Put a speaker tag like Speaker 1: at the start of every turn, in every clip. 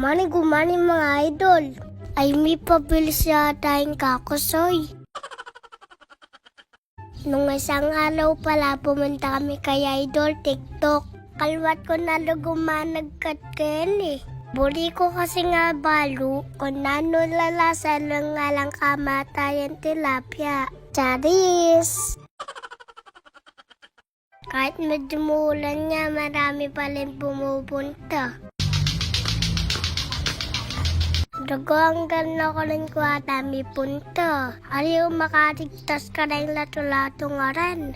Speaker 1: Good morning mga idol. Ay may pabilis yata yung kakusoy. Nung isang araw pala pumunta kami kay Idol TikTok. Kalwat ko na lugumanagkat kayan eh. Buri ko kasi nga balo kung nano lalasa lang nga lang kamatayan tilapia. Charis! Kahit medyo muulan nga, marami pa rin pumupunta. Dugo hanggang na ko rin ko dami punta. Ayaw makaligtas ka rin lato-lato nga rin.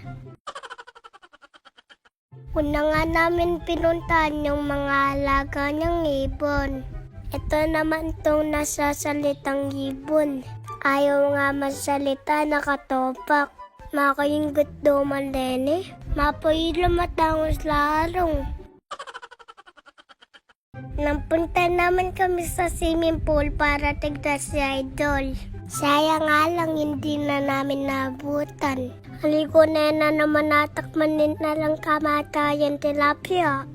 Speaker 1: Una nga namin pinuntahan yung mga alaga niyang ibon. Ito naman itong nasasalitang ibon. Ayaw nga masalita, nakatopak. Makayinggot daw man din eh. Mapoy lumatangos larong. Napunta naman kami sa swimming pool para tignan si Idol. Sayang nga lang hindi na namin nabutan. Haligo na naman natakmanin na lang kamatayan tilapia.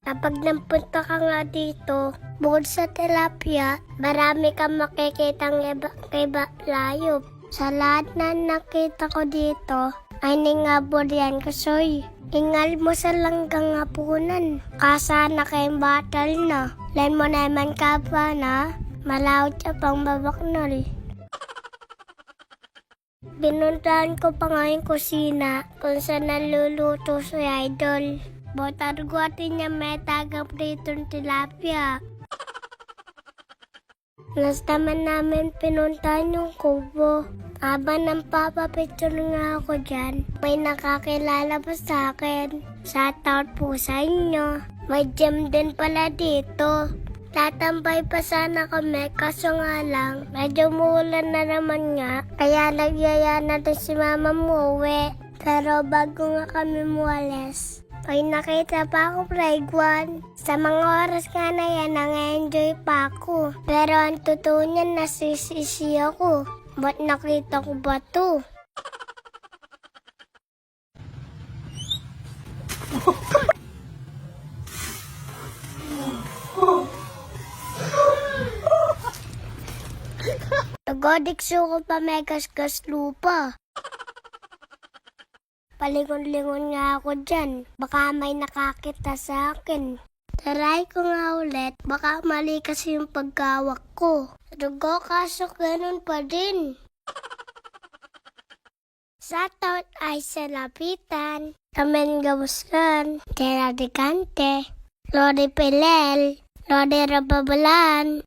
Speaker 1: Kapag napunta ka nga dito, bukod sa tilapia, marami kang makikitang iba layop. Sa lahat na nakita ko dito, ay ningabor yan kasoy. Ingal mo sa langgang hapunan. Kasana kayong batal na. Len mo naman ka pa na. Malawot siya pang babaknol. Binuntahan ko pa nga yung kusina kung saan naluluto si Idol. Botarguatin niya may tagap dito ng tilapia. Last naman namin pinuntahan yung kubo. Habang nang papapicture nga ako dyan, may nakakilala pa sa akin. Shoutout po sa inyo. May gym din pala dito. Tatambay pa sana kami, kaso nga lang, medyo muulan na naman nga. Kaya nagyaya na din si mama umuwi. Pero bago nga kami muwalis, ay nakita pa ako Praiguan. Sa mga oras nga na yan, nang-enjoy pa ako. Pero ang totoo niyan, nasisisi ako. Ba't nakita ko ba to? Tagodikso ko pa may gas-gas lupa. Palingon-lingon nga ako dyan. Baka may nakakita sa akin. Taray ko nga ulit. Baka mali kasi yung pagkawak ko. Dugo kaso ganun pa din. Shoutout ay sa lapitan. Kamen Gabuskan. Tera de Cante. Lodi Pelel. Lodi Rababalan.